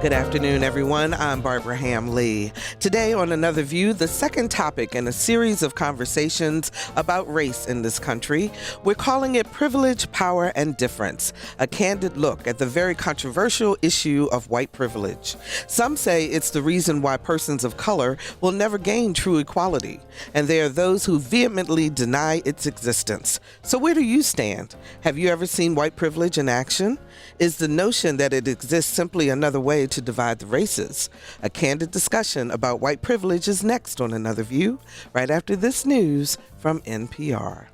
Good afternoon, everyone. I'm Barbara Ham Lee. Today on Another View, the second topic in a series of conversations about race in this country. We're calling it Privilege, Power, and Difference, a candid look at the very controversial issue of white privilege. Some say it's the reason why persons of color will never gain true equality, and there are those who vehemently deny its existence. So where do you stand? Have you ever seen white privilege in action? Is the notion that it exists simply another way to divide the races? A candid discussion about white privilege is next on Another View, right after this news from NPR.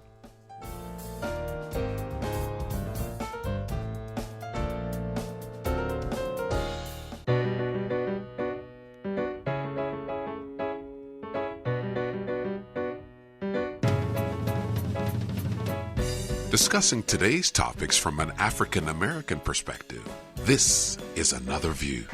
Discussing today's topics from an African-American perspective, this is Another View.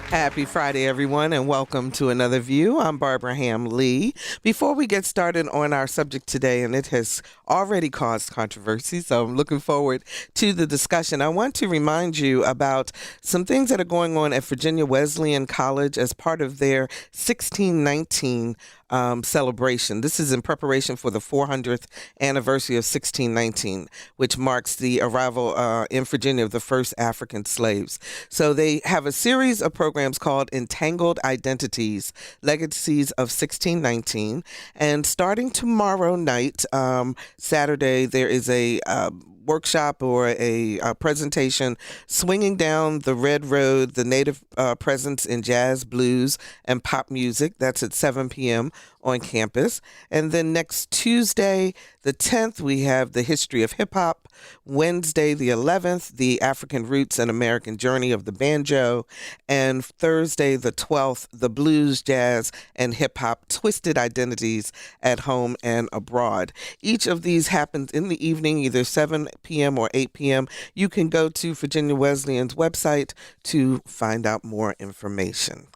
Happy Friday, everyone, and welcome to Another View. I'm Barbara Ham Lee. Before we get started on our subject today, and it has already caused controversy, so I'm looking forward to the discussion, I want to remind you about some things that are going on at Virginia Wesleyan College as part of their 1619 celebration. This is in preparation for the 400th anniversary of 1619, which marks the arrival in Virginia of the first African slaves. So they have a series of programs called Entangled Identities, Legacies of 1619. And starting tomorrow night, Saturday, there is a workshop or a presentation, Swinging Down the Red Road, the Native Presence in Jazz, Blues, and Pop Music. That's at 7 p.m. on campus. And then next Tuesday, the 10th, we have the History of Hip Hop. Wednesday, the 11th, the African Roots and American Journey of the Banjo. And Thursday, the 12th, the Blues, Jazz, and Hip Hop Twisted Identities at Home and Abroad. Each of these happens in the evening, either 7 p.m. or 8 p.m. You can go to Virginia Wesleyan's website to find out more information.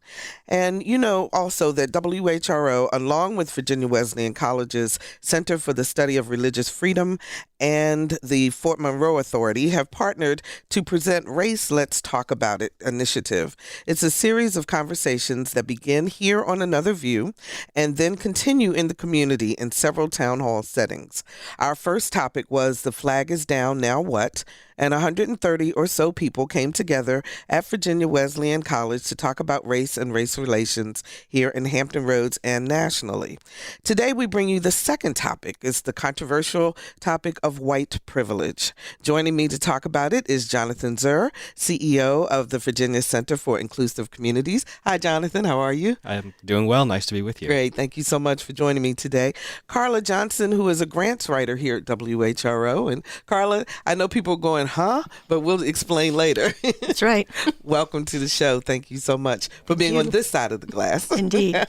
And you know also that WHRO, along with Virginia Wesleyan College's Center for the Study of Religious Freedom and the Fort Monroe Authority, have partnered to present Race Let's Talk About It initiative. It's a series of conversations that begin here on Another View and then continue in the community in several town hall settings. Our first topic was The Flag is Down, Now What? And 130 or so people came together at Virginia Wesleyan College to talk about race and race relations here in Hampton Roads and nationally. Today, we bring you the second topic. It's the controversial topic of white privilege. Joining me to talk about it is Jonathan Zur, CEO of the Virginia Center for Inclusive Communities. Hi, Jonathan. How are you? I'm doing well. Nice to be with you. Great. Thank you so much for joining me today. Carla Johnson, who is a grants writer here at WHRO. And Carla, I know people are going, huh? But we'll explain later. That's right. Welcome to the show. Thank you so much for being on this side of the glass. Indeed.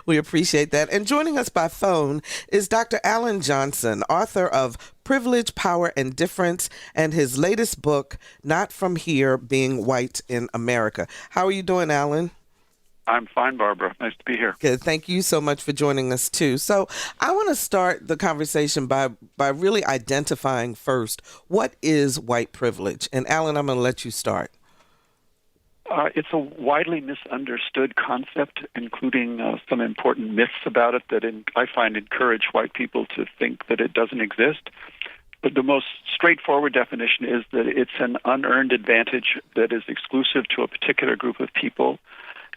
We appreciate that. And joining us by phone is Dr. Allan Johnson, author of Privilege, Power, and Difference, and his latest book, Not From Here, Being White in America. How are you doing, Allan? I'm fine, Barbara. Nice to be here. Good. Thank you so much for joining us, too. So I want to start the conversation by really identifying first, what is white privilege? And Allan, I'm going to let you start. It's a widely misunderstood concept, including some important myths about it that I find encourage white people to think that it doesn't exist. But the most straightforward definition is that it's an unearned advantage that is exclusive to a particular group of people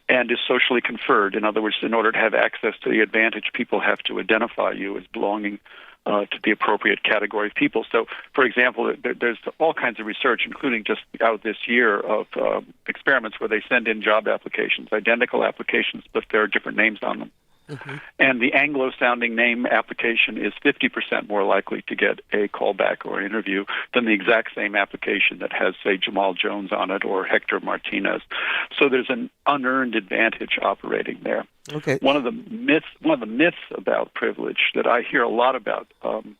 and is socially conferred. In other words, in order to have access to the advantage, people have to identify you as belonging to the appropriate category of people. So, for example, there's all kinds of research, including just out this year, of experiments where they send in job applications, identical applications, but there are different names on them. Mm-hmm. And the Anglo-sounding name application is 50% more likely to get a callback or interview than the exact same application that has, say, Jamal Jones on it or Hector Martinez. So there's an unearned advantage operating there. Okay. One of the myths about privilege that I hear a lot about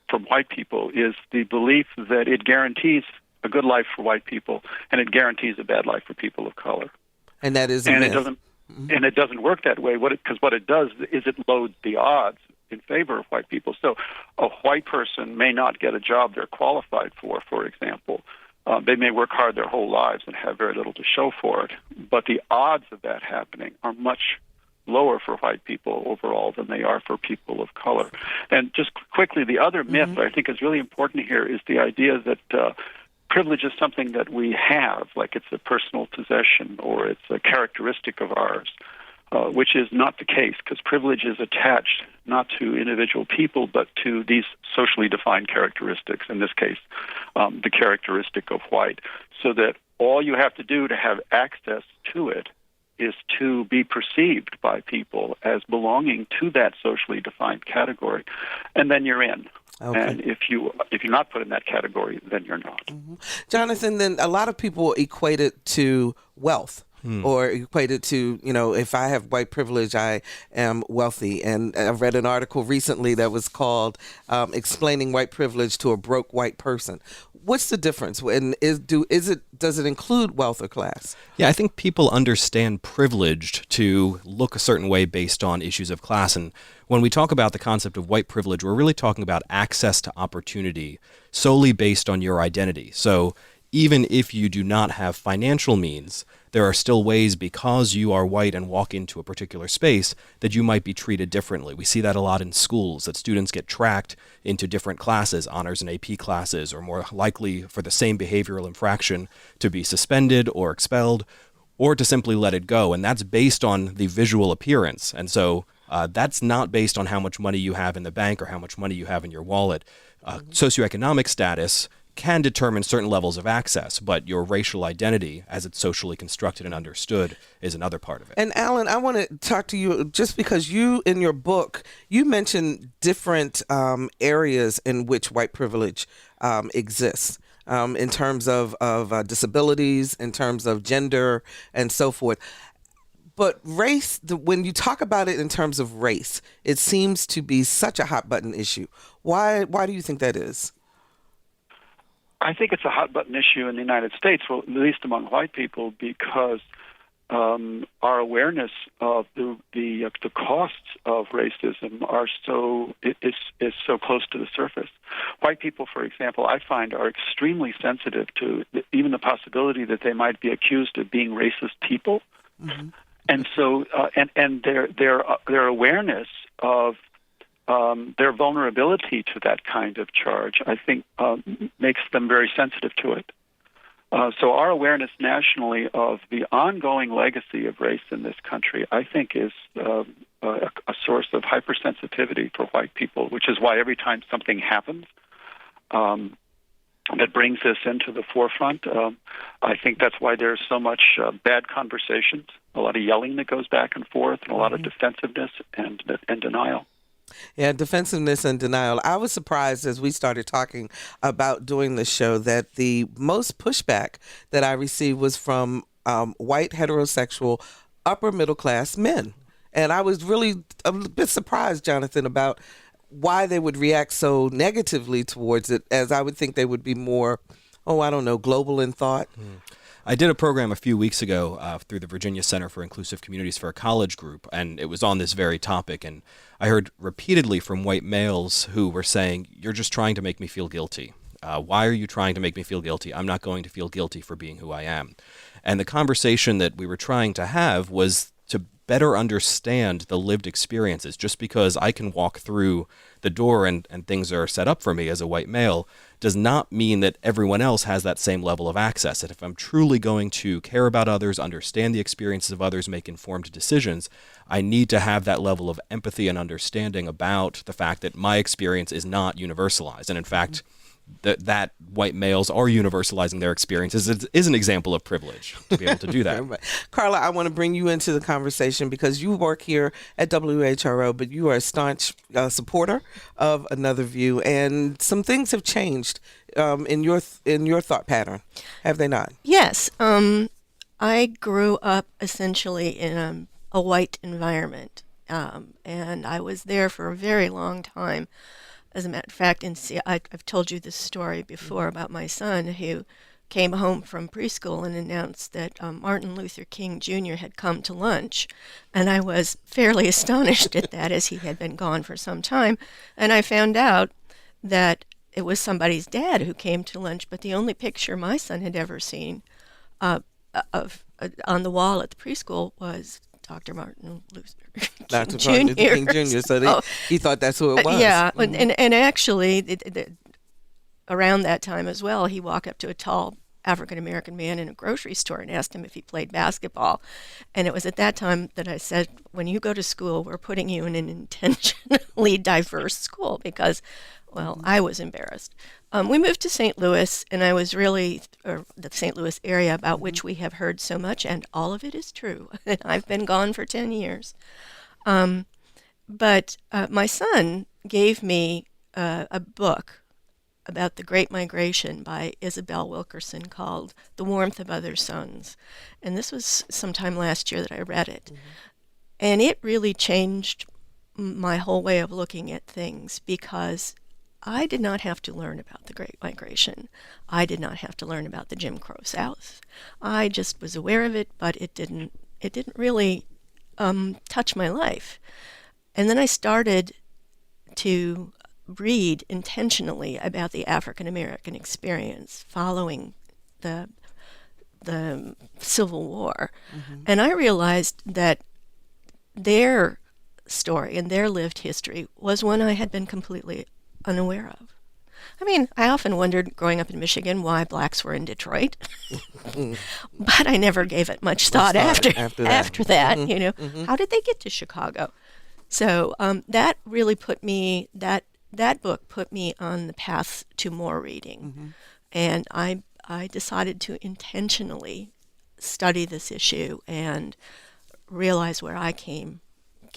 from white people is the belief that it guarantees a good life for white people and it guarantees a bad life for people of color. And that is a myth. And it doesn't work that way. Because what it does is it loads the odds in favor of white people. So a white person may not get a job they're qualified for example, They may work hard their whole lives and have very little to show for it, but the odds of that happening are much lower for white people overall than they are for people of color. And just quickly, the other myth that I think is really important here is the idea that privilege is something that we have, like it's a personal possession or it's a characteristic of ours, which is not the case, because privilege is attached not to individual people but to these socially defined characteristics, in this case, the characteristic of white, so that all you have to do to have access to it is to be perceived by people as belonging to that socially defined category, and then you're in. Okay. And if you're not put in that category, then you're not. Mm-hmm. Jonathan, then a lot of people equate it to wealth. Or equated to, if I have white privilege, I am wealthy. And I read an article recently that was called Explaining White Privilege to a Broke White Person. What's the difference? And does it include wealth or class? Yeah, I think people understand privileged to look a certain way based on issues of class. And when we talk about the concept of white privilege, we're really talking about access to opportunity solely based on your identity. So even if you do not have financial means, there are still ways, because you are white and walk into a particular space, that you might be treated differently. We see that a lot in schools, that students get tracked into different classes, honors and AP classes, or more likely for the same behavioral infraction to be suspended or expelled, or to simply let it go. And that's based on the visual appearance. And so that's not based on how much money you have in the bank or how much money you have in your wallet. Socioeconomic status can determine certain levels of access, but your racial identity, as it's socially constructed and understood, is another part of it. And Allan, I want to talk to you just because you, in your book, you mentioned different areas in which white privilege exists. In terms of disabilities, in terms of gender, and so forth. But race, when you talk about it in terms of race, it seems to be such a hot button issue. Why do you think that is? I think it's a hot button issue in the United States, well, at least among white people, because our awareness of the costs of racism is so close to the surface. White people, for example, I find are extremely sensitive to even the possibility that they might be accused of being racist people, and so and their awareness of their vulnerability to that kind of charge, I think, makes them very sensitive to it. So our awareness nationally of the ongoing legacy of race in this country, I think, is a source of hypersensitivity for white people, which is why every time something happens that brings this into the forefront, I think that's why there's so much bad conversations, a lot of yelling that goes back and forth, and a lot of defensiveness and denial. Yeah, defensiveness and denial. I was surprised as we started talking about doing this show that the most pushback that I received was from white, heterosexual, upper middle class men. And I was really a bit surprised, Jonathan, about why they would react so negatively towards it, as I would think they would be more, global in thought. I did a program a few weeks ago through the Virginia Center for Inclusive Communities for a college group, and it was on this very topic. And I heard repeatedly from white males who were saying, "You're just trying to make me feel guilty. Why are you trying to make me feel guilty? I'm not going to feel guilty for being who I am." And the conversation that we were trying to have was to better understand the lived experiences. Just because I can walk through the door and things are set up for me as a white male does not mean that everyone else has that same level of access. And if I'm truly going to care about others, understand the experiences of others, make informed decisions, I need to have that level of empathy and understanding about the fact that my experience is not universalized. And in fact, that white males are universalizing their experiences is an example of privilege to be able to do that. Carla, I want to bring you into the conversation because you work here at WHRO, but you are a staunch supporter of Another View, and some things have changed in your thought pattern, have they not? Yes. I grew up essentially in a white environment, and I was there for a very long time. As a matter of fact, I've told you this story before about my son who came home from preschool and announced that Martin Luther King Jr. had come to lunch. And I was fairly astonished at that, as he had been gone for some time. And I found out that it was somebody's dad who came to lunch, but the only picture my son had ever seen of on the wall at the preschool was Dr. Martin Luther Dr. King Martin Luther King Jr. So he thought that's who it was. Yeah, and actually, around that time as well, he walked up to a tall African-American man in a grocery store and asked him if he played basketball. And it was at that time that I said, when you go to school, we're putting you in an intentionally diverse school because, well, I was embarrassed. We moved to St. Louis, and I was really, the St. Louis area about which we have heard so much, and all of it is true. I've been gone for 10 years. But my son gave me a book about the Great Migration by Isabel Wilkerson called The Warmth of Other Suns. And this was sometime last year that I read it. And it really changed my whole way of looking at things because I did not have to learn about the Great Migration. I did not have to learn about the Jim Crow South. I just was aware of it, but it didn't really touch my life. And then I started to read intentionally about the African American experience following the Civil War. And I realized that their story and their lived history was one I had been completely unaware of. I mean, I often wondered growing up in Michigan why blacks were in Detroit, but I never gave it much thought after that. You know, how did they get to Chicago? So that really put me that book put me on the path to more reading, and I decided to intentionally study this issue and realize where I came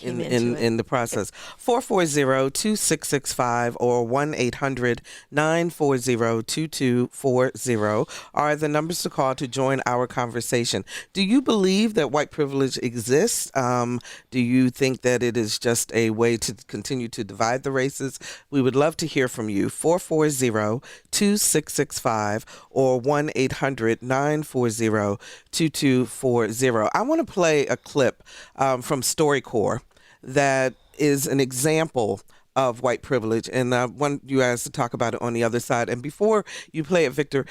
into it. In the process. 440-2665 or 1-800-940-2240 are the numbers to call to join our conversation. Do you believe that white privilege exists? Do you think that it is just a way to continue to divide the races? We would love to hear from you. 440-2665 or 1-800-940-2240. I want to play a clip from StoryCorps that is an example of white privilege, and I want you guys to talk about it on the other side. And before you play it, Victor,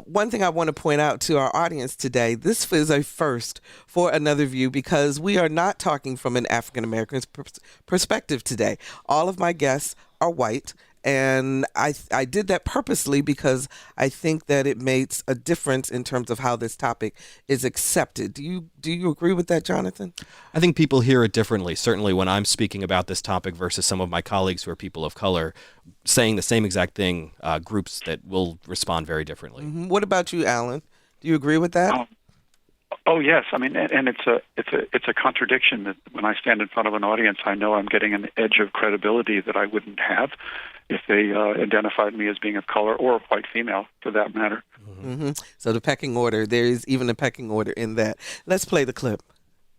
one thing I want to point out to our audience today, this is a first for Another View because we are not talking from an African American perspective today. All of my guests are white, and I did that purposely because I think that it makes a difference in terms of how this topic is accepted. Do you agree with that, Jonathan? I think people hear it differently. Certainly when I'm speaking about this topic versus some of my colleagues who are people of color saying the same exact thing, groups that will respond very differently. What about you, Allan? Do you agree with that? Oh yes, I mean, and it's a contradiction that when I stand in front of an audience, I know I'm getting an edge of credibility that I wouldn't have if they identified me as being of color or a white female, for that matter. So the pecking order, there is even a pecking order in that. Let's play the clip.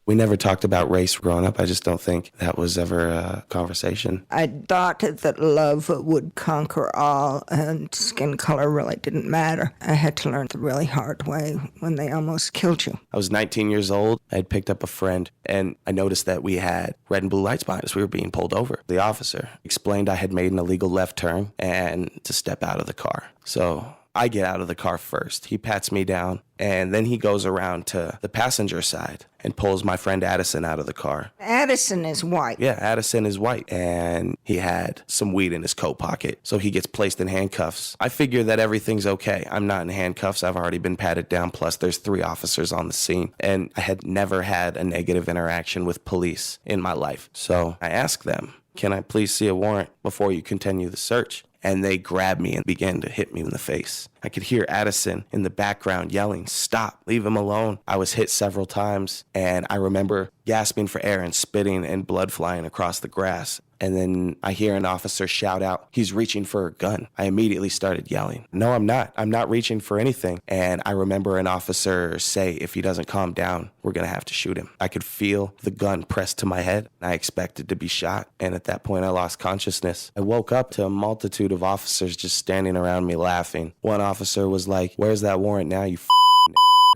We never talked about race growing up. I just don't think that was ever a conversation. I thought that love would conquer all and skin color really didn't matter. I had to learn the really hard way when they almost killed you. I was 19 years old. I had picked up a friend, and I noticed that we had red and blue lights behind us. We were being pulled over. The officer explained I had made an illegal left turn and to step out of the car. So I get out of the car first. He pats me down, and then he goes around to the passenger side and pulls my friend Addison out of the car. Addison is white. Yeah, Addison is white, and he had some weed in his coat pocket, so he gets placed in handcuffs. I figure that everything's okay. I'm not in handcuffs. I've already been patted down, plus there's 3 officers on the scene, and I had never had a negative interaction with police in my life. So I asked them, can I please see a warrant before you continue the search? And they grabbed me and began to hit me in the face. I could hear Addison in the background yelling, "Stop, leave him alone." I was hit several times, and I remember gasping for air and spitting and blood flying across the grass. And then I hear an officer shout out, "He's reaching for a gun." I immediately started yelling, "No, I'm not. I'm not reaching for anything." And I remember an officer say, if he doesn't calm down, we're going to have to shoot him. I could feel the gun pressed to my head. I expected to be shot. And at that point, I lost consciousness. I woke up to a multitude of officers just standing around me laughing. One officer was like, "Where's that warrant now, you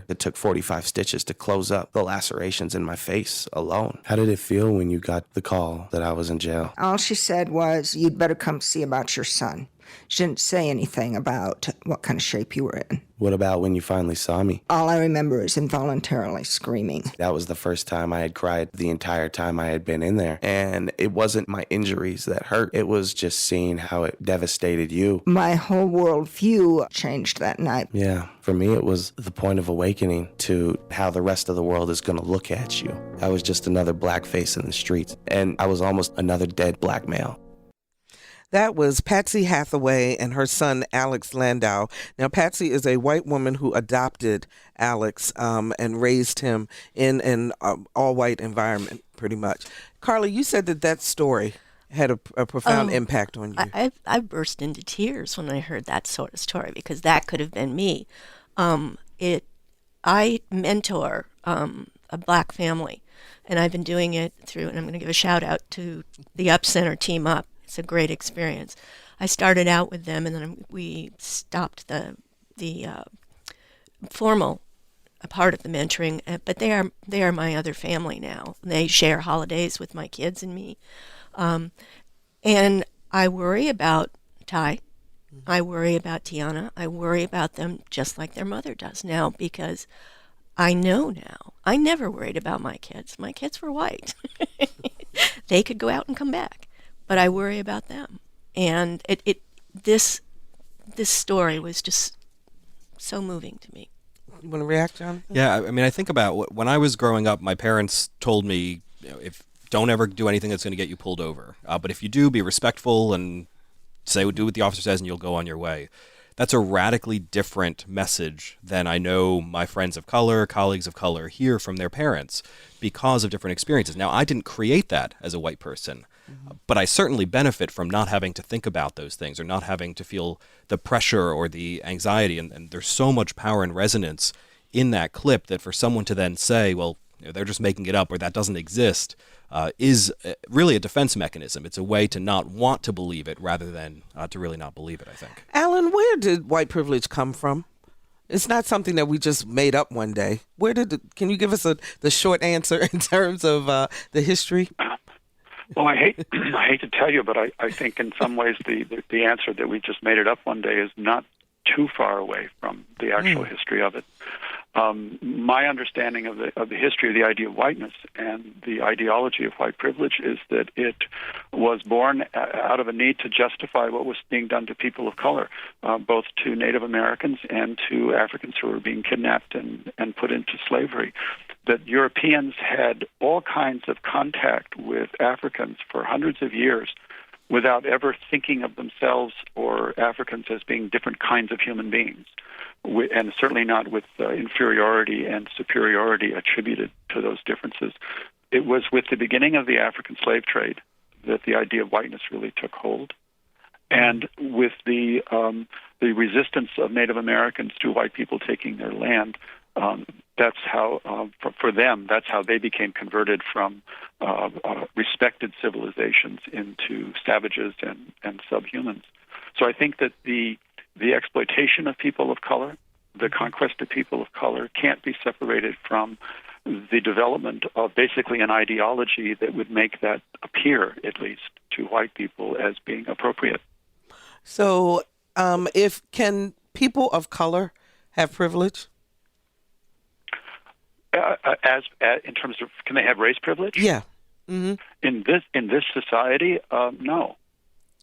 It took 45 stitches to close up the lacerations in my face alone. How did it feel when you got the call that I was in jail? All she said was, "You'd better come see about your son." She didn't say anything about what kind of shape you were in. What about when you finally saw me? All I remember is involuntarily screaming. That was the first time I had cried the entire time I had been in there. And it wasn't my injuries that hurt. It was just seeing how it devastated you. My whole worldview changed that night. Yeah, for me it was the point of awakening to how the rest of the world is going to look at you. I was just another black face in the streets, and I was almost another dead black male. That was Patsy Hathaway and her son, Alex Landau. Now, Patsy is a white woman who adopted Alex and raised him in an all-white environment, pretty much. Carla, you said that story had a profound impact on you. I burst into tears when I heard that sort of story, because that could have been me. I mentor a black family, and I've been doing it through, and I'm going to give a shout out to the Up Center Team Up. It's a great experience. I started out with them, and then we stopped the formal part of the mentoring. But they are my other family now. They share holidays with my kids and me, and I worry about Ty. I worry about Tiana. I worry about them just like their mother does now, because I know now. I never worried about my kids. My kids were white. They could go out and come back. But I worry about them, and this story was just so moving to me. You want to react, Jonathan? Yeah, I mean, I think about when I was growing up, my parents told me, if don't ever do anything that's going to get you pulled over. But if you do, be respectful and do what the officer says, and you'll go on your way. That's a radically different message than I know my friends of color, colleagues of color hear from their parents because of different experiences. Now, I didn't create that as a white person. But I certainly benefit from not having to think about those things or not having to feel the pressure or the anxiety. And there's so much power and resonance in that clip that for someone to then say, well, they're just making it up or that doesn't exist, is really a defense mechanism. It's a way to not want to believe it rather than to really not believe it, I think. Allan, where did white privilege come from? It's not something that we just made up one day. Can you give us the short answer in terms of the history? Well, I hate to tell you, but I think in some ways the answer that we just made it up one day is not too far away from the actual history of it. My understanding of the history of the idea of whiteness and the ideology of white privilege is that it was born out of a need to justify what was being done to people of color, both to Native Americans and to Africans who were being kidnapped and put into slavery. That Europeans had all kinds of contact with Africans for hundreds of years without ever thinking of themselves or Africans as being different kinds of human beings, and certainly not with inferiority and superiority attributed to those differences. It was with the beginning of the African slave trade that the idea of whiteness really took hold. And with the resistance of Native Americans to white people taking their land, that's how, for them, that's how they became converted from respected civilizations into savages and subhumans. So I think that the exploitation of people of color, the conquest of people of color, can't be separated from the development of basically an ideology that would make that appear, at least, to white people as being appropriate. So, can people of color have privilege? In terms of, can they have race privilege? Yeah. Mm-hmm. In this society, no.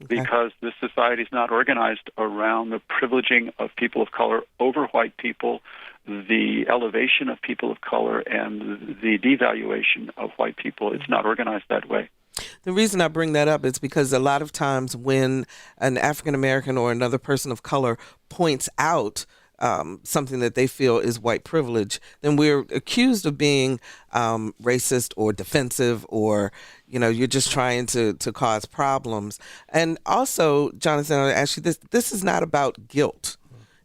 Okay. Because this society is not organized around the privileging of people of color over white people, the elevation of people of color, and the devaluation of white people. It's not organized that way. The reason I bring that up is because a lot of times when an African American or another person of color points out something that they feel is white privilege, then we're accused of being racist or defensive, or you're just trying to cause problems. And also, Jonathan, I want to ask you this: this is not about guilt,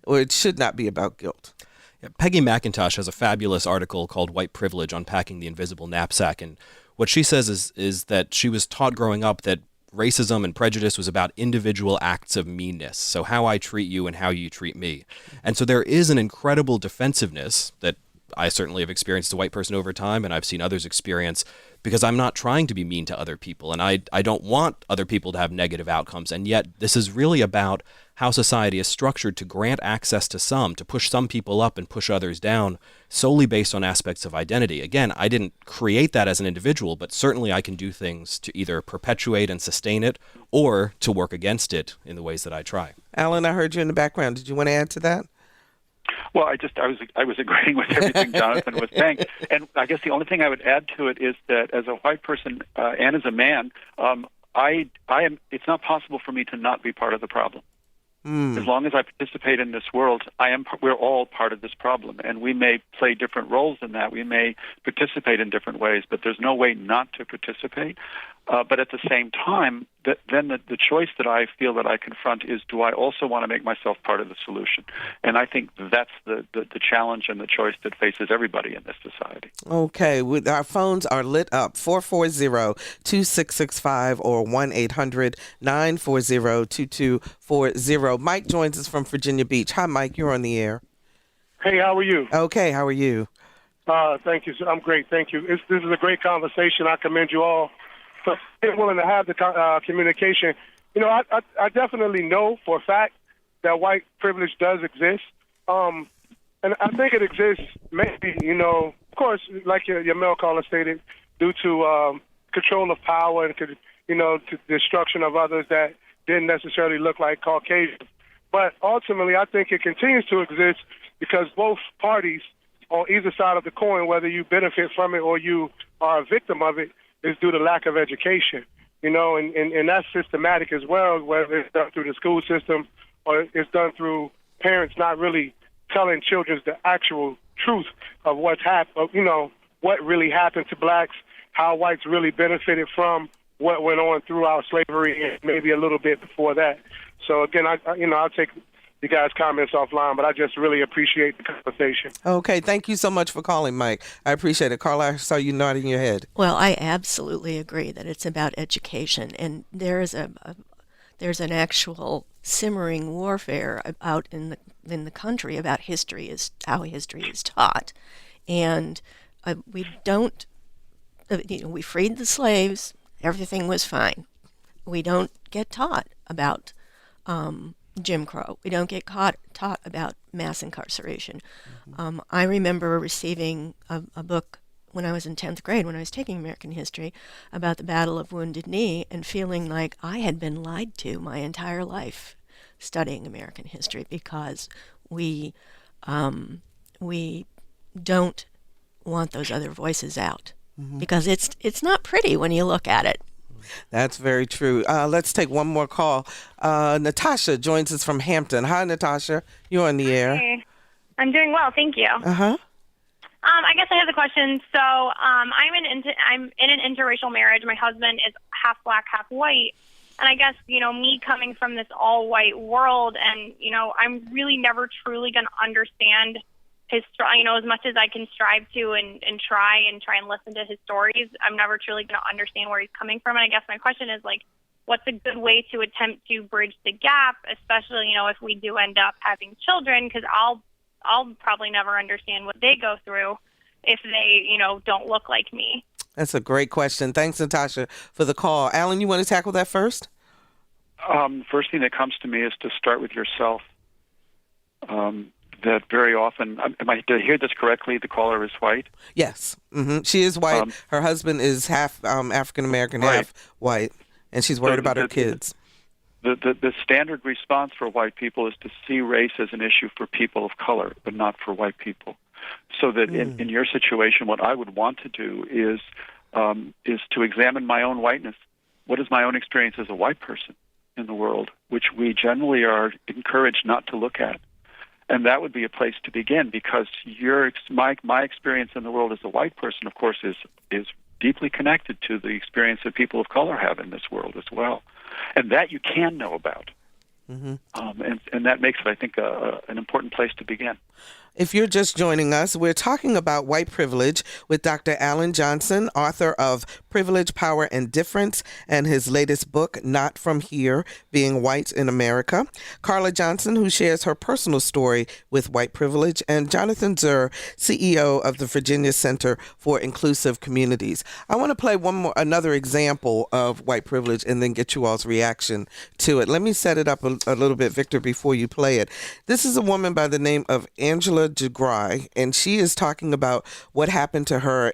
or it should not be about guilt. Yeah, Peggy McIntosh has a fabulous article called "White Privilege: Unpacking the Invisible Knapsack," and what she says is that she was taught growing up that racism and prejudice was about individual acts of meanness. So how I treat you and how you treat me. And so there is an incredible defensiveness that I certainly have experienced as a white person over time, and I've seen others experience, because I'm not trying to be mean to other people, and I don't want other people to have negative outcomes. And yet this is really about how society is structured to grant access to some, to push some people up and push others down solely based on aspects of identity. Again, I didn't create that as an individual, but certainly I can do things to either perpetuate and sustain it or to work against it in the ways that I try. Alan, I heard you in the background. Did you want to add to that? Well, I was agreeing with everything Jonathan was saying, and I guess the only thing I would add to it is that as a white person and as a man, I am. It's not possible for me to not be part of the problem. As long as I participate in this world, we're all part of this problem, and we may play different roles in that. We may participate in different ways, but there's no way not to participate. But at the same time, then the choice that I feel that I confront is, do I also want to make myself part of the solution? And I think that's the challenge and the choice that faces everybody in this society. Okay, our phones are lit up, 440-2665 or 1-800-940-2240. Mike joins us from Virginia Beach. Hi, Mike, you're on the air. Hey, how are you? Okay, how are you? Thank you. I'm great. Thank you. This is a great conversation. I commend you all for being willing to have the communication. You know, I definitely know for a fact that white privilege does exist. And I think it exists maybe, of course, like your male caller stated, due to control of power and, to destruction of others that didn't necessarily look like Caucasians. But ultimately, I think it continues to exist because both parties on either side of the coin, whether you benefit from it or you are a victim of it, is due to lack of education. And that's systematic as well, whether it's done through the school system or it's done through parents not really telling children the actual truth of what's happened, what really happened to blacks, how whites really benefited from what went on throughout slavery and maybe a little bit before that. So again, I'll take you guys' comments offline, but I just really appreciate the conversation. Okay, thank you so much for calling, Mike. I appreciate it. Carla, I saw you nodding your head. Well, I absolutely agree that it's about education, and there's an actual simmering warfare out in the country about history, is how history is taught, and we don't. We freed the slaves. Everything was fine. We don't get taught about Jim Crow. We don't get taught about mass incarceration. Mm-hmm. I remember receiving a book when I was in 10th grade, when I was taking American history, about the Battle of Wounded Knee, and feeling like I had been lied to my entire life studying American history, because we don't want those other voices out. Mm-hmm. Because it's not pretty when you look at it. That's very true. Let's take one more call. Natasha joins us from Hampton. Hi, Natasha. You're on the air. Hey. I'm doing well, thank you. Uh-huh. I guess I have a question. So I'm in an interracial marriage. My husband is half black, half white. And I guess, me coming from this all-white world, and, I'm really never truly going to understand his, as much as I can strive to and try and listen to his stories, I'm never truly going to understand where he's coming from. And I guess my question is, what's a good way to attempt to bridge the gap, especially, if we do end up having children, because I'll probably never understand what they go through if they, don't look like me. That's a great question. Thanks, Natasha, for the call. Alan, you want to tackle that first? First thing that comes to me is to start with yourself. That very often, did I hear this correctly? The caller is white? Yes. Mm-hmm. She is white. Her husband is half African-American, right. Half white, and she's worried about her kids. The standard response for white people is to see race as an issue for people of color, but not for white people. So that in your situation, what I would want to do is to examine my own whiteness. What is my own experience as a white person in the world, which we generally are encouraged not to look at? And that would be a place to begin, because my experience in the world as a white person, of course, is deeply connected to the experience that people of color have in this world as well. And that you can know about. Mm-hmm. And that makes it, I think, an important place to begin. If you're just joining us, we're talking about white privilege with Dr. Allan Johnson, author of Privilege, Power, and Difference, and his latest book, Not From Here, Being White in America. Carla Johnson, who shares her personal story with white privilege, and Jonathan Zur, CEO of the Virginia Center for Inclusive Communities. I want to play another example of white privilege and then get you all's reaction to it. Let me set it up a little bit, Victor, before you play it. This is a woman by the name of Angela Jagrai, and she is talking about what happened to her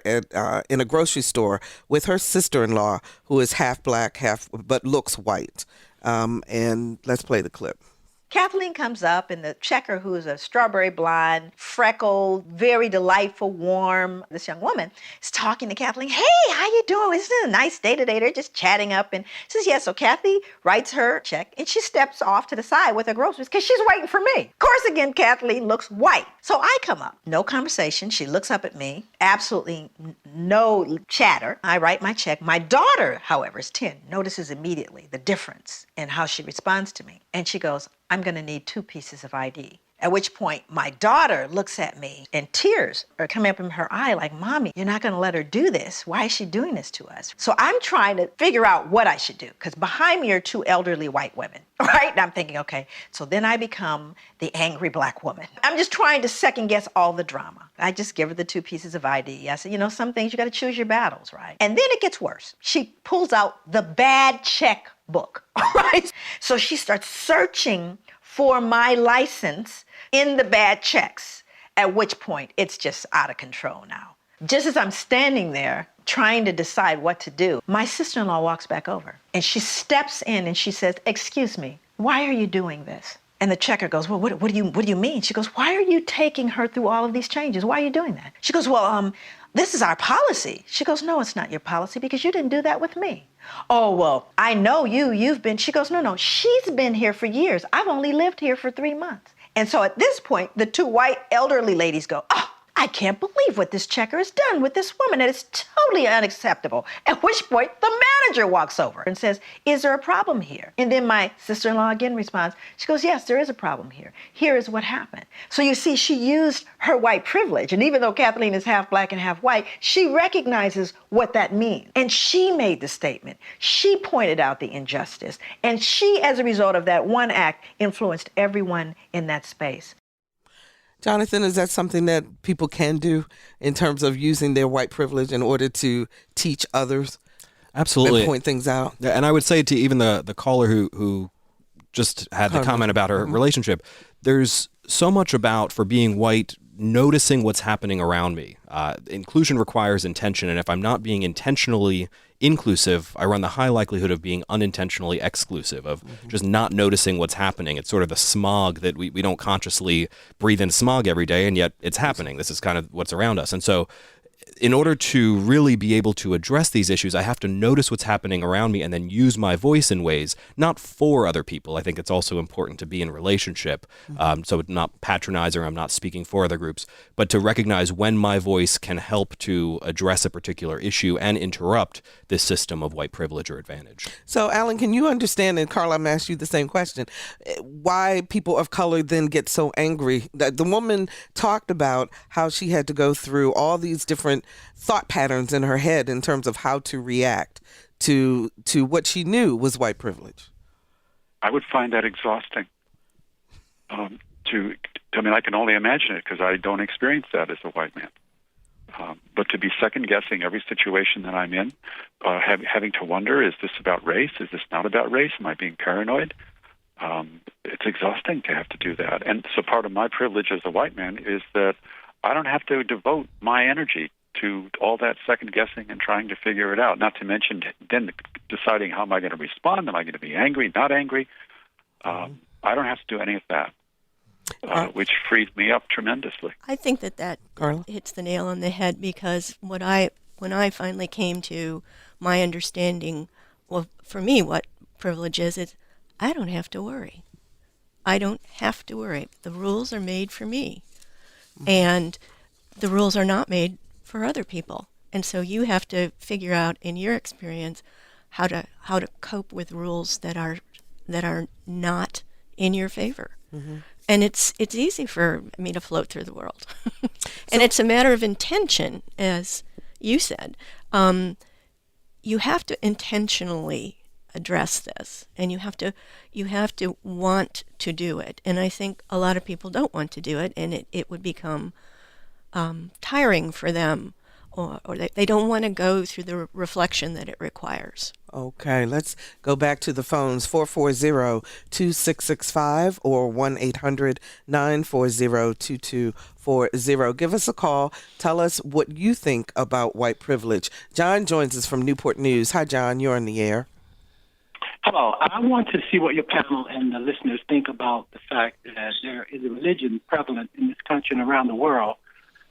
in a grocery store with her sister-in-law, who is half black, but looks white. And let's play the clip. Kathleen comes up, and the checker, who is a strawberry blonde, freckled, very delightful, warm, this young woman, is talking to Kathleen. Hey, how you doing? Isn't it a nice day today? They're just chatting up, and says, yes. So Kathy writes her check, and she steps off to the side with her groceries because she's waiting for me. Of course, again, Kathleen looks white. So I come up. No conversation. She looks up at me. Absolutely no chatter. I write my check. My daughter, however, is 10, notices immediately the difference in how she responds to me. And she goes, I'm going to need 2 pieces of ID. At which point, my daughter looks at me and tears are coming up in her eye like, Mommy, you're not going to let her do this. Why is she doing this to us? So I'm trying to figure out what I should do, because behind me are 2 elderly white women, right? And I'm thinking, okay, so then I become the angry black woman. I'm just trying to second guess all the drama. I just give her the 2 pieces of ID. I said, some things you got to choose your battles, right? And then it gets worse. She pulls out the bad check book, right? So she starts searching for my license in the bad checks, at which point it's just out of control now. Just as I'm standing there trying to decide what to do, my sister-in-law walks back over and she steps in and she says, excuse me, why are you doing this? And the checker goes, well, what do you mean? She goes, why are you taking her through all of these changes? Why are you doing that? She goes, well, this is our policy. She goes, no, it's not your policy because you didn't do that with me. Oh, well, I know you've been. She goes, no, she's been here for years. I've only lived here for 3 months. And so at this point, the 2 white elderly ladies go, oh, I can't believe what this checker has done with this woman. That is totally unacceptable. At which point, the manager walks over and says, is there a problem here? And then my sister-in-law again responds. She goes, yes, there is a problem here. Here is what happened. So you see, she used her white privilege. And even though Kathleen is half black and half white, she recognizes what that means. And she made the statement. She pointed out the injustice. And she, as a result of that one act, influenced everyone in that space. Jonathan, is that something that people can do in terms of using their white privilege in order to teach others? Absolutely. And point things out? And I would say to even the caller who just had the comment about her relationship, there's so much about, for being white, noticing what's happening around me. Inclusion requires intention, and if I'm not being intentionally inclusive, I run the high likelihood of being unintentionally exclusive, of just not noticing what's happening. It's sort of the smog that we don't consciously breathe in smog every day, and yet it's happening. This is kind of what's around us. And so in order to really be able to address these issues, I have to notice what's happening around me and then use my voice in ways, not for other people. I think it's also important to be in relationship, so not patronize, or I'm not speaking for other groups, but to recognize when my voice can help to address a particular issue and interrupt this system of white privilege or advantage. So, Allan, can you understand, and Carla, I'm asking you the same question, why people of color then get so angry? The woman talked about how she had to go through all these different thought patterns in her head in terms of how to react to what she knew was white privilege. I would find that exhausting. I can only imagine it because I don't experience that as a white man. But to be second-guessing every situation that I'm in, having to wonder, is this about race? Is this not about race? Am I being paranoid? It's exhausting to have to do that. And so part of my privilege as a white man is that I don't have to devote my energy to all that second-guessing and trying to figure it out, not to mention then deciding how am I going to respond. Am I going to be angry, not angry? I don't have to do any of that. Which frees me up tremendously. I think that Carla? hits the nail on the head, because when I finally came to my understanding, well, for me, what privilege is I don't have to worry. I don't have to worry. The rules are made for me, and the rules are not made for other people. And so you have to figure out, in your experience, how to cope with rules that are not in your favor. And it's easy for me to float through the world. And it's a matter of intention, as you said. You have to intentionally address this, and you have to want to do it. And I think a lot of people don't want to do it, and it would become tiring for them, or they don't want to go through the reflection that it requires. Okay, let's go back to the phones, 440-2665 or 1-800-940-2240. Give us a call. Tell us what you think about white privilege. John joins us from Newport News. Hi, John. You're on the air. Hello. I want to see what your panel and the listeners think about the fact that there is a religion prevalent in this country and around the world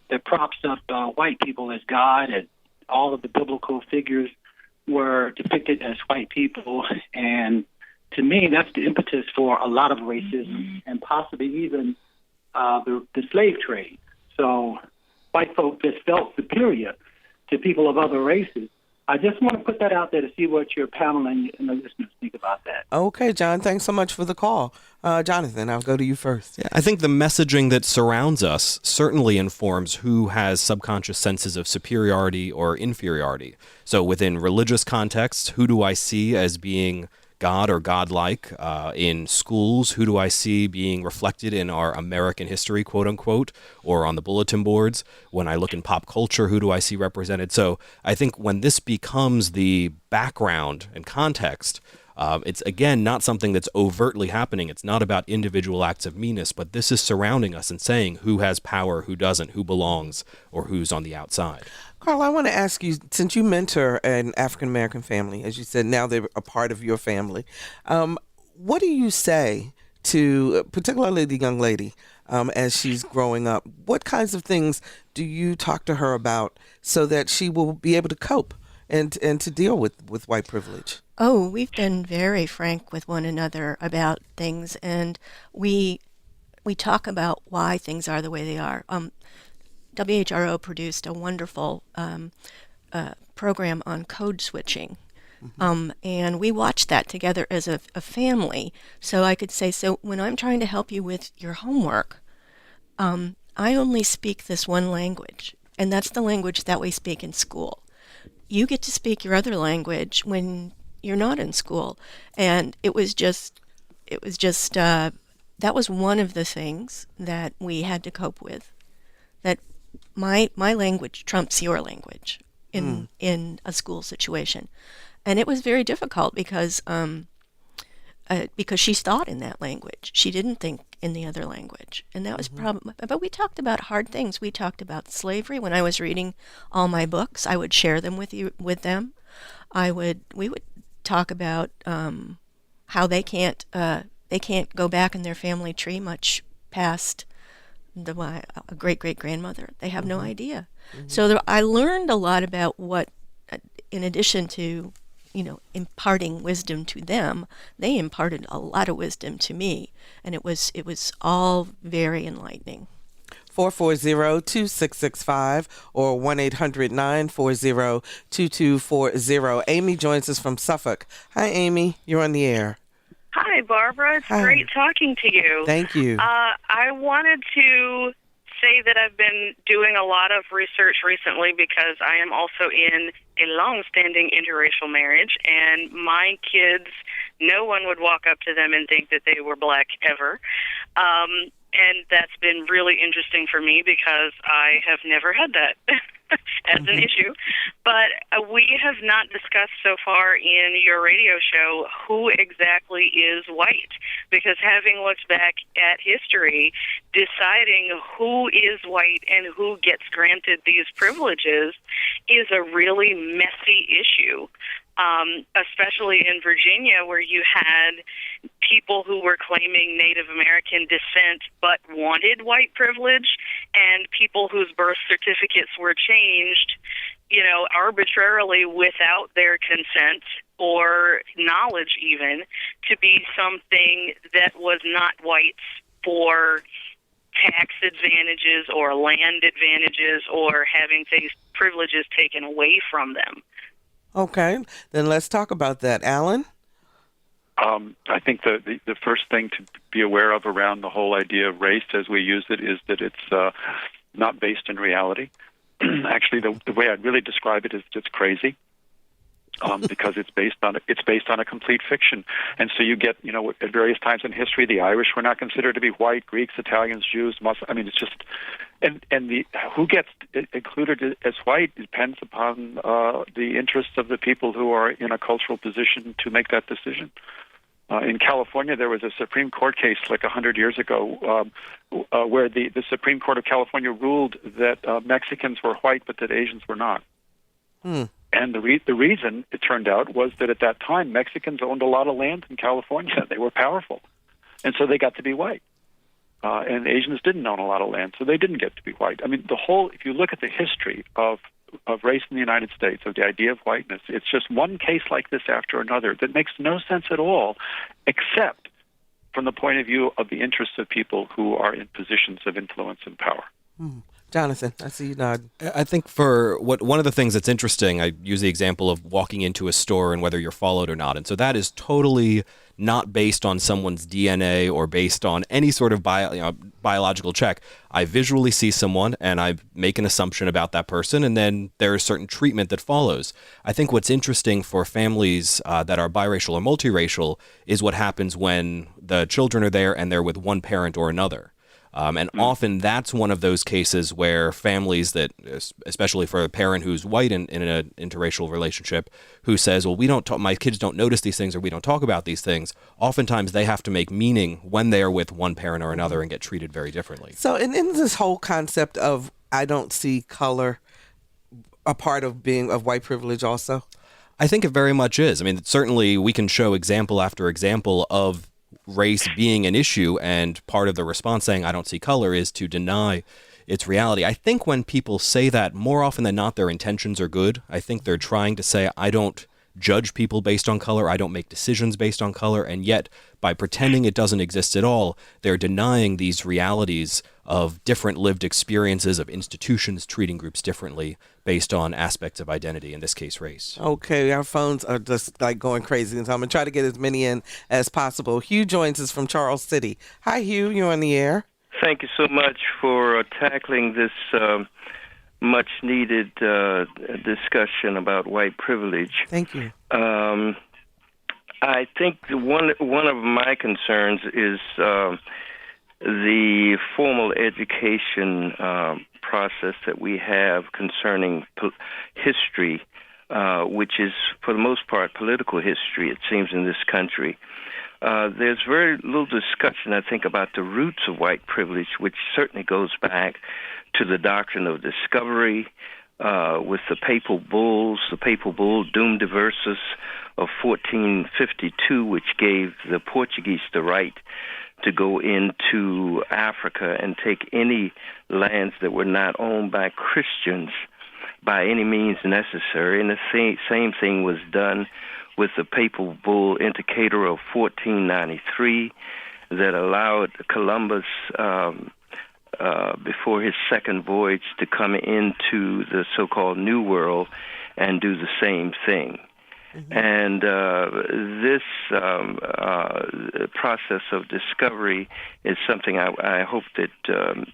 that props up white people as God, and all of the biblical figures were depicted as white people. And to me, that's the impetus for a lot of racism and possibly even the slave trade. So white folks just felt superior to people of other races. I just want to put that out there to see what your panel and the listeners think about that. Okay, John, thanks so much for the call. Jonathan, I'll go to you first. Yeah, I think the messaging that surrounds us certainly informs who has subconscious senses of superiority or inferiority. So within religious contexts, who do I see as being God or godlike? In schools, who do I see being reflected in our American history, quote unquote, or on the bulletin boards? When I look in pop culture, who do I see represented? So I think when this becomes the background and context, it's, again, not something that's overtly happening. It's not about individual acts of meanness, but this is surrounding us and saying who has power, who doesn't, who belongs, or who's on the outside. Carla, I want to ask you, since you mentor an African-American family, as you said, now they're a part of your family, what do you say to particularly the young lady as she's growing up? What kinds of things do you talk to her about so that she will be able to cope and to deal with white privilege? Oh, we've been very frank with one another about things, and we talk about why things are the way they are. WHRO produced a wonderful program on code switching, and we watched that together as a family. So I could say, so when I'm trying to help you with your homework, I only speak this one language, and that's the language that we speak in school. You get to speak your other language when you're not in school. And that was one of the things that we had to cope with, that my language trumps your language in a school situation. And it was very difficult because she thought in that language. She didn't think in the other language. And that was a problem. But we talked about hard things. We talked about slavery. When I was reading all my books, I would share them with them. We would talk about how they can't go back in their family tree much past a great-great-grandmother. They have no idea. So I learned a lot about what, in addition to, imparting wisdom to them, they imparted a lot of wisdom to me, and it was all very enlightening. 440-2665 or 1-800-940-2240. Amy joins us from Suffolk. Hi, Amy. You're on the air. Hi, Barbara. It's great talking to you. Thank you. I wanted to say that I've been doing a lot of research recently because I am also in a long-standing interracial marriage, and my kids, no one would walk up to them and think that they were black ever. And that's been really interesting for me because I have never had that as an issue. But we have not discussed so far in your radio show who exactly is white, because having looked back at history, deciding who is white and who gets granted these privileges is a really messy issue. Especially in Virginia, where you had people who were claiming Native American descent but wanted white privilege, and people whose birth certificates were changed, arbitrarily without their consent or knowledge even, to be something that was not whites for tax advantages or land advantages or having these privileges taken away from them. Okay, then let's talk about that. Allan? I think the first thing to be aware of around the whole idea of race as we use it is that it's not based in reality. Actually, the way I'd really describe it is it's crazy. Because it's based on a complete fiction, and so you get, at various times in history, the Irish were not considered to be white, Greeks, Italians, Jews, Muslims. I mean, it's just, and the who gets included as white depends upon the interests of the people who are in a cultural position to make that decision. In California, there was a Supreme Court case like 100 years ago where the Supreme Court of California ruled that Mexicans were white, but that Asians were not. And the reason, it turned out, was that at that time, Mexicans owned a lot of land in California. They were powerful. And so they got to be white. And Asians didn't own a lot of land, so they didn't get to be white. I mean, if you look at the history of race in the United States, of the idea of whiteness, it's just one case like this after another that makes no sense at all, except from the point of view of the interests of people who are in positions of influence and power. Jonathan, I see you nod. I think one of the things that's interesting, I use the example of walking into a store and whether you're followed or not. And so that is totally not based on someone's DNA or based on any sort of biological check. I visually see someone and I make an assumption about that person, and then there is certain treatment that follows. I think what's interesting for families that are biracial or multiracial is what happens when the children are there and they're with one parent or another. And often that's one of those cases where families that, especially for a parent who's white in an interracial relationship, who says, well, my kids don't notice these things or we don't talk about these things, oftentimes they have to make meaning when they are with one parent or another and get treated very differently. So in this whole concept of I don't see color a part of being of white privilege also? I think it very much is. I mean, certainly we can show example after example of race being an issue, and part of the response saying I don't see color is to deny its reality. I think when people say that, more often than not, their intentions are good. I think they're trying to say I don't judge people based on color, I don't make decisions based on color, and yet by pretending it doesn't exist at all, they're denying these realities of different lived experiences of institutions treating groups differently based on aspects of identity, in this case race. Okay, our phones are just like going crazy, and so I'm going to try to get as many in as possible. Hugh joins us from Charles City. Hi, Hugh, you're on the air. Thank you so much for tackling this much-needed discussion about white privilege. Thank you. I think one of my concerns is the formal education process that we have concerning history, which is, for the most part, political history, it seems, in this country. There's very little discussion, I think, about the roots of white privilege, which certainly goes back to the doctrine of discovery with the papal bulls, the papal bull Dum Diversus of 1452, which gave the Portuguese the right to go into Africa and take any lands that were not owned by Christians by any means necessary. And the same thing was done with the papal bull Indicator of 1493 that allowed Columbus, before his second voyage, to come into the so-called New World and do the same thing. And this process of discovery is something I hope that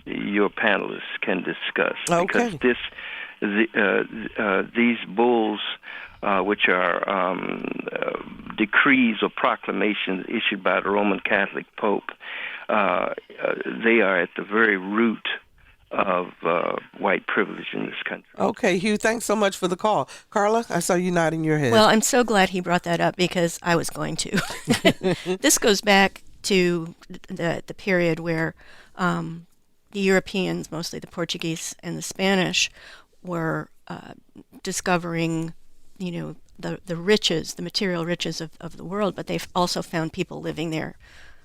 your panelists can discuss. Okay. Because these bulls, which are decrees or proclamations issued by the Roman Catholic Pope, they are at the very root of white privilege in this country. Okay, Hugh, thanks so much for the call. Carla, I saw you nodding your head. Well, I'm so glad he brought that up because I was going to. This goes back to the period where the Europeans, mostly the Portuguese and the Spanish, were discovering, the riches, the material riches of the world, but they've also found people living there.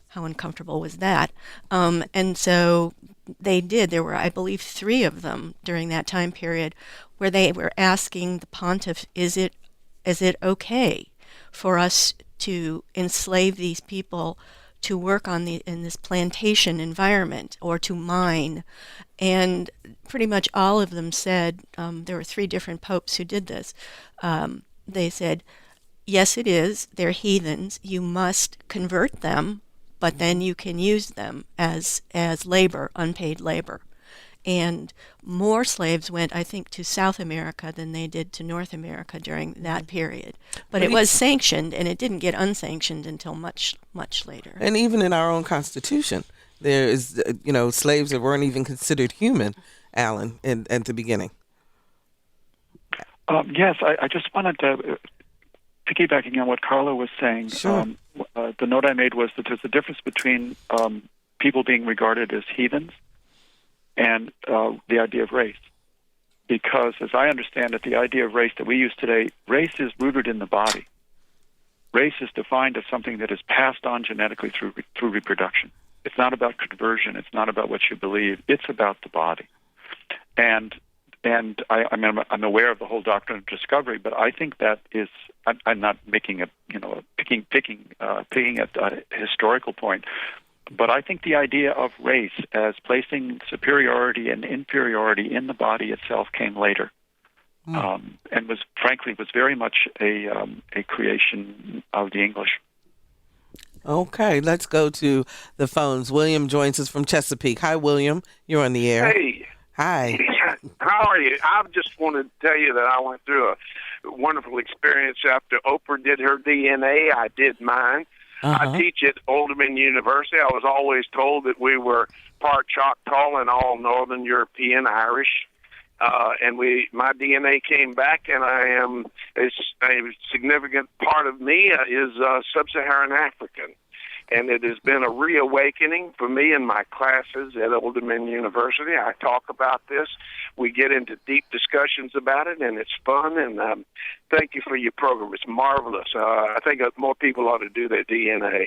How uncomfortable was that? And so they did. There were, I believe, 3 of them during that time period where they were asking the pontiff, is it okay for us to enslave these people to work in this plantation environment or to mine? And pretty much all of them said, there were 3 different popes who did this. They said, Yes, it is. They're heathens. You must convert them, but then you can use them as labor, unpaid labor. And more slaves went, I think, to South America than they did to North America during that period. But it was sanctioned, and it didn't get unsanctioned until much, much later. And even in our own Constitution, there is, slaves that weren't even considered human, Allan, at the beginning. Yes, I just wanted to, piggybacking on what Carla was saying, sure. The note I made was that there's a difference between people being regarded as heathens and the idea of race. Because as I understand it, the idea of race that we use today, race is rooted in the body. Race is defined as something that is passed on genetically through reproduction. It's not about conversion. It's not about what you believe. It's about the body. And I'm aware of the whole doctrine of discovery, but I think that is, I'm not making picking at a historical point, but I think the idea of race as placing superiority and inferiority in the body itself came later, and was very much a creation of the English. Okay, let's go to the phones. William joins us from Chesapeake. Hi, William. You're on the air. Hey. Hi. How are you? I just wanted to tell you that I went through a wonderful experience after Oprah did her DNA. I did mine. Uh-huh. I teach at Old Dominion University. I was always told that we were part Choctaw and all Northern European Irish. And my DNA came back, and a significant part of me is Sub-Saharan African. And it has been a reawakening for me in my classes at Old Dominion University. I talk about this. We get into deep discussions about it, and it's fun. And thank you for your program. It's marvelous. I think more people ought to do their DNA.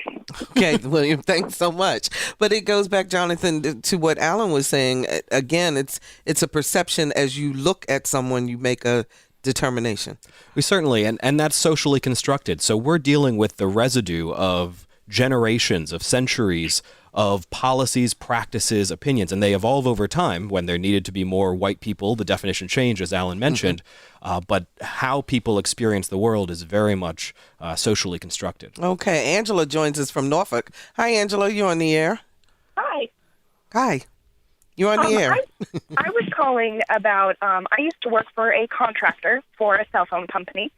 Okay, William, thanks so much. But it goes back, Jonathan, to what Allan was saying. Again, it's a perception. As you look at someone, you make a determination. We certainly, and that's socially constructed. So we're dealing with the residue of generations, of centuries of policies, practices, opinions, and they evolve over time. When there needed to be more white people, the definition changed, as Allan mentioned, but how people experience the world is very much socially constructed. Okay, Angela joins us from Norfolk. Hi, Angela, you're on the air. Hi. Hi. You're on the air. I was calling about, I used to work for a contractor for a cell phone company,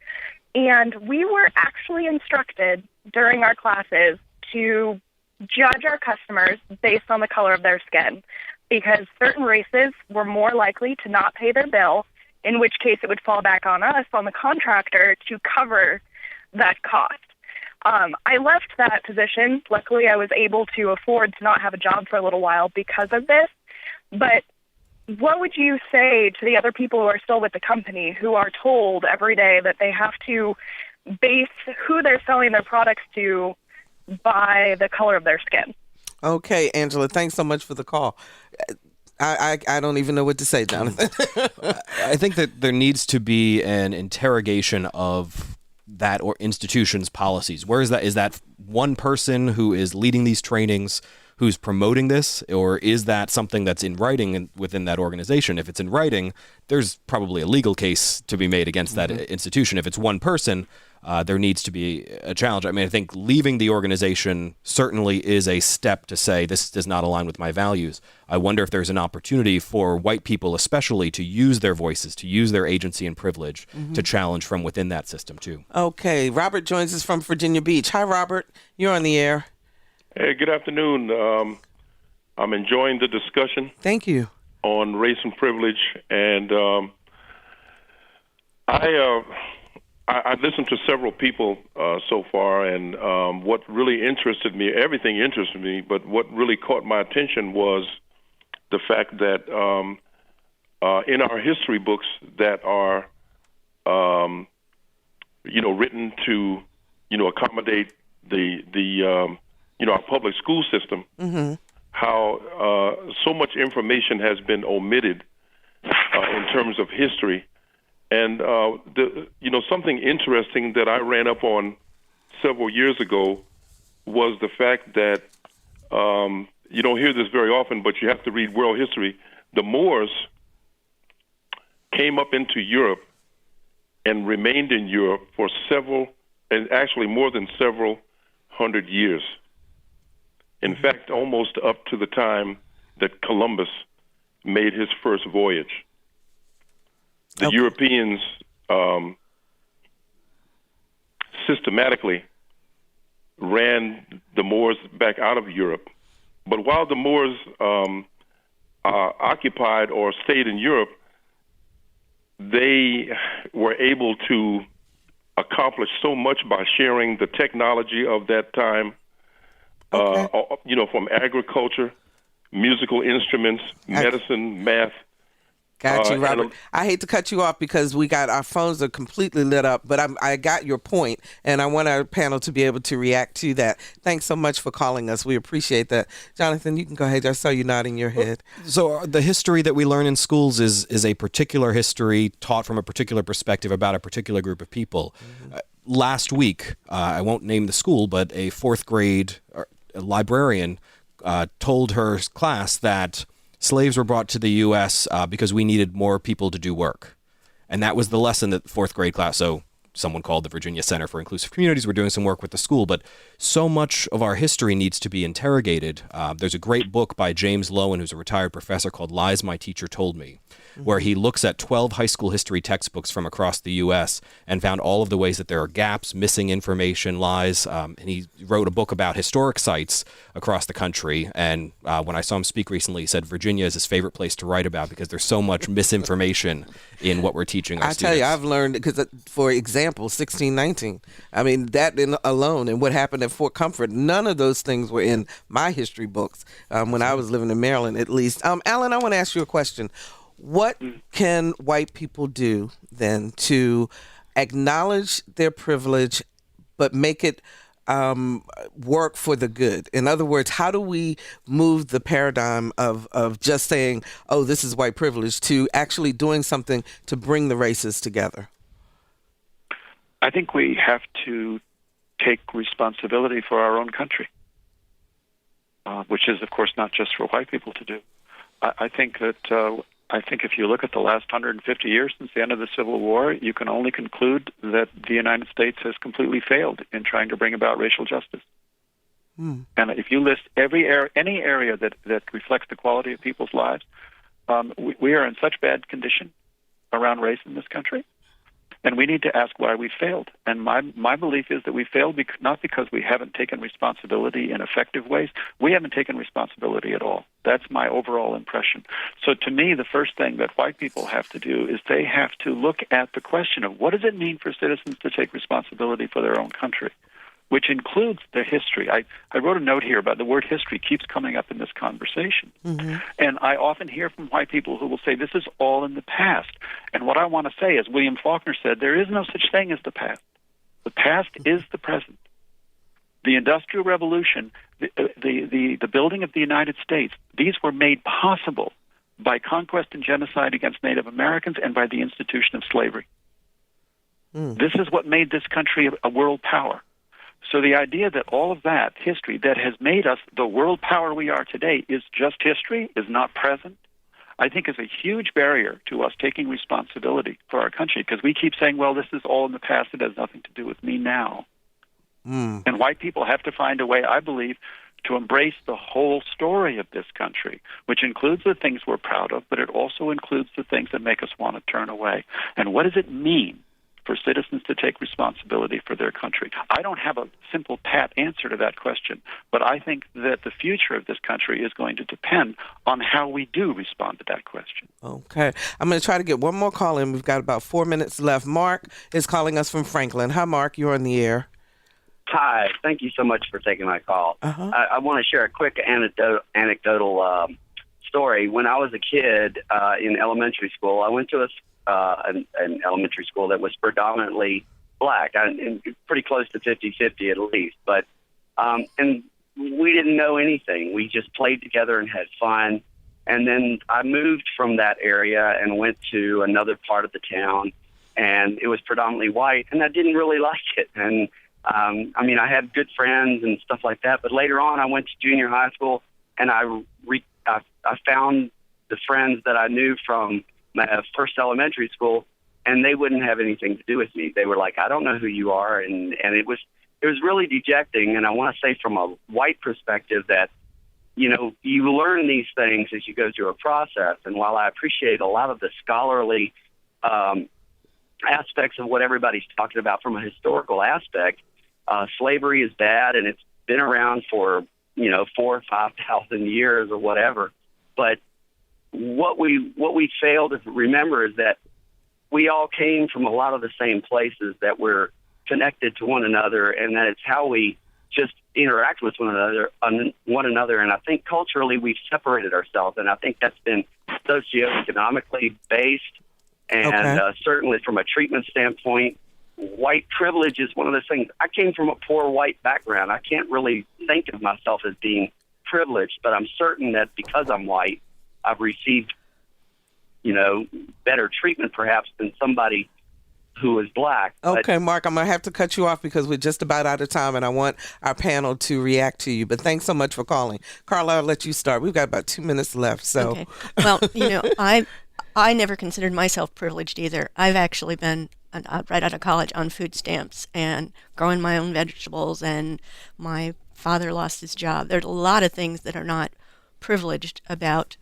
and we were actually instructed during our classes to judge our customers based on the color of their skin, because certain races were more likely to not pay their bill, in which case it would fall back on us, on the contractor, to cover that cost. I left that position. Luckily, I was able to afford to not have a job for a little while because of this. But what would you say to the other people who are still with the company, who are told every day that they have to base who they're selling their products to by the color of their skin? Okay, Angela, thanks so much for the call. I don't even know what to say, Jonathan. I think that there needs to be an interrogation of that or institution's policies. Where is that? Is that one person who is leading these trainings who's promoting this, or is that something that's in writing within that organization? If it's in writing, there's probably a legal case to be made against that institution. If it's one person, there needs to be a challenge. I mean, I think leaving the organization certainly is a step to say, this does not align with my values. I wonder if there's an opportunity for white people especially to use their voices, to use their agency and privilege to challenge from within that system too. Okay, Robert joins us from Virginia Beach. Hi, Robert. You're on the air. Hey, good afternoon. I'm enjoying the discussion. Thank you. On race and privilege, and I listened to several people so far, and what really interested me, everything interested me, but what really caught my attention was the fact that in our history books that are, written to, accommodate the our public school system, how so much information has been omitted in terms of history. And, something interesting that I ran up on several years ago was the fact that you don't hear this very often, but you have to read world history. The Moors came up into Europe and remained in Europe for several and actually more than several hundred years. In fact, almost up to the time that Columbus made his first voyage. The Europeans systematically ran the Moors back out of Europe. But while the Moors occupied or stayed in Europe, they were able to accomplish so much by sharing the technology of that time, from agriculture, musical instruments, medicine, math. Got you, Robert. I hate to cut you off because our phones are completely lit up, but I got your point, and I want our panel to be able to react to that. Thanks so much for calling us. We appreciate that. Jonathan, you can go ahead. I saw you nodding your head. So the history that we learn in schools is a particular history taught from a particular perspective about a particular group of people. Last week, I won't name the school, but a fourth grade librarian told her class that slaves were brought to the U.S. Because we needed more people to do work. And that was the lesson that the fourth grade class, so someone called the Virginia Center for Inclusive Communities, were doing some work with the school. But so much of our history needs to be interrogated. There's a great book by James Lowen, who's a retired professor, called Lies My Teacher Told Me, where he looks at 12 high school history textbooks from across the U.S. and found all of the ways that there are gaps, missing information, lies. And he wrote a book about historic sites across the country. And when I saw him speak recently, he said Virginia is his favorite place to write about because there's so much misinformation in what we're teaching our students. I tell you, I've learned, because, for example, 1619, I mean, that alone and what happened at Fort Comfort, none of those things were in my history books when I was living in Maryland, at least. Allan, I want to ask you a question. What can white people do then to acknowledge their privilege but make it work for the good? In other words, how do we move the paradigm of just saying, oh, this is white privilege, to actually doing something to bring the races together? I think we have to take responsibility for our own country, which is, of course, not just for white people to do. I think if you look at the last 150 years since the end of the Civil War, you can only conclude that the United States has completely failed in trying to bring about racial justice. And if you list any area that reflects the quality of people's lives, we are in such bad condition around race in this country. And we need to ask why we failed. And my belief is that we failed not because we haven't taken responsibility in effective ways. We haven't taken responsibility at all. That's my overall impression. So to me, the first thing that white people have to do is they have to look at the question of what does it mean for citizens to take responsibility for their own country, which includes the history. I wrote a note here about the word history keeps coming up in this conversation. And I often hear from white people who will say, this is all in the past. And what I want to say is, William Faulkner said, there is no such thing as the past. The past is the present. The Industrial Revolution, the building of the United States, these were made possible by conquest and genocide against Native Americans and by the institution of slavery. This is what made this country a world power. So the idea that all of that history that has made us the world power we are today is just history, is not present, I think is a huge barrier to us taking responsibility for our country, because we keep saying, well, this is all in the past, it has nothing to do with me now. And white people have to find a way, I believe, to embrace the whole story of this country, which includes the things we're proud of, but it also includes the things that make us want to turn away. And what does it mean for citizens to take responsibility for their country? I don't have a simple, pat answer to that question, but I think that the future of this country is going to depend on how we do respond to that question. Okay. I'm going to try to get one more call in. We've got about 4 minutes left. Mark is calling us from Franklin. Hi, Mark. You're on the air. Hi. Thank you so much for taking my call. I want to share a quick anecdotal story. When I was a kid in elementary school, I went to an elementary school that was predominantly black, and pretty close to 50-50 at least. But and we didn't know anything. We just played together and had fun. And then I moved from that area and went to another part of the town, and it was predominantly white, and I didn't really like it. And I mean, I had good friends and stuff like that. But later on, I went to junior high school, and I found the friends that I knew from my first elementary school and they wouldn't have anything to do with me. They were like, I don't know who you are, and it was really dejecting. And I want to say from a white perspective that, you know, you learn these things as you go through a process. And while I appreciate a lot of the scholarly aspects of what everybody's talking about from a historical aspect, slavery is bad, and it's been around for, you know, 4,000 or 5,000 years or whatever. But what we fail to remember is that we all came from a lot of the same places, that we're connected to one another, and that it's how we just interact with one another. And I think culturally we've separated ourselves, and I think that's been socioeconomically based, and certainly from a treatment standpoint, white privilege is one of those things. I came from a poor white background. I can't really think of myself as being privileged, but I'm certain that because I'm white, I've received, you know, better treatment perhaps than somebody who is black. Okay, Mark, I'm going to have to cut you off because we're just about out of time, and I want our panel to react to you. But thanks so much for calling. Carla, I'll let you start. We've got about 2 minutes left. So, okay. Well, you know, I never considered myself privileged either. I've actually been right out of college on food stamps and growing my own vegetables, and my father lost his job. There's a lot of things that are not privileged about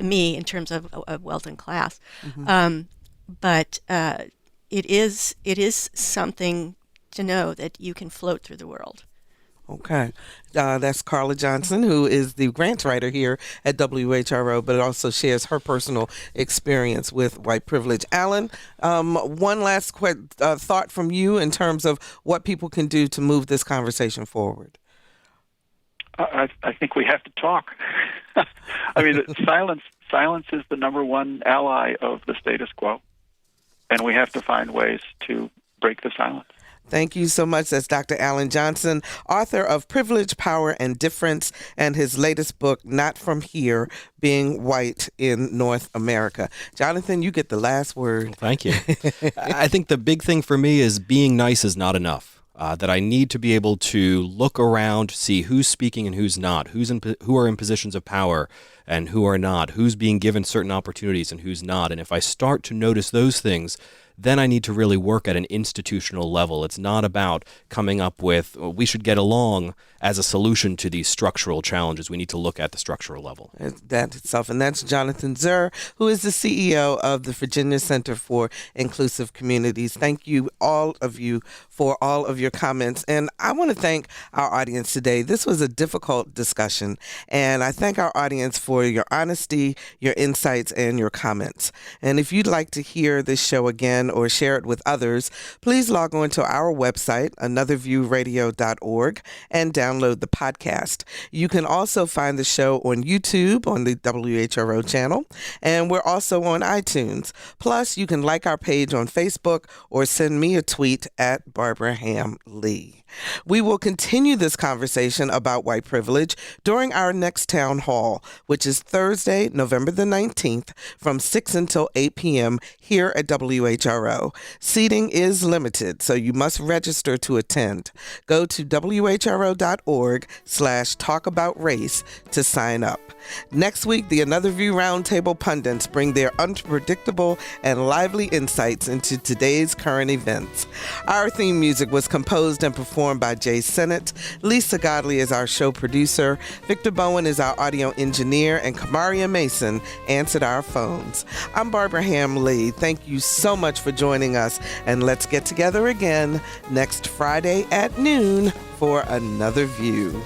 me in terms of wealth and class. But it is something to know that you can float through the world. Okay. That's Carla Johnson, who is the grants writer here at WHRO, but also shares her personal experience with white privilege. Allan, one last thought from you in terms of what people can do to move this conversation forward. I think we have to talk. I mean, silence is the number one ally of the status quo, and we have to find ways to break the silence. Thank you so much. That's Dr. Allan Johnson, author of Privilege, Power, and Difference, and his latest book, Not From Here, Being White in North America. Jonathan, you get the last word. Thank you. I think the big thing for me is being nice is not enough. That I need to be able to look around, see who's speaking and who's not, who are in positions of power and who are not, who's being given certain opportunities and who's not. And if I start to notice those things, then I need to really work at an institutional level. It's not about coming up with, we should get along as a solution to these structural challenges. We need to look at the structural level. That itself. And that's Jonathan Zur, who is the CEO of the Virginia Center for Inclusive Communities. Thank you, all of you, for all of your comments. And I want to thank our audience today. This was a difficult discussion, and I thank our audience for your honesty, your insights, and your comments. And if you'd like to hear this show again or share it with others, please log on to our website, anotherviewradio.org, and download the podcast. You can also find the show on YouTube on the WHRO channel, and we're also on iTunes. Plus, you can like our page on Facebook or send me a tweet at Barbara Ham Lee. We will continue this conversation about white privilege during our next town hall, which is Thursday, November the 19th from 6 until 8 p.m. here at WHRO. Seating is limited, so you must register to attend. Go to whro.org/talkaboutrace to sign up. Next week, the Another View Roundtable pundits bring their unpredictable and lively insights into today's current events. Our theme music was composed and performed by Jay Sennett. Lisa Godley is our show producer. Victor Bowen is our audio engineer, and Kamaria Mason answered our phones. I'm Barbara Ham Lee. Thank you so much for joining us, and let's get together again next Friday at noon for Another View.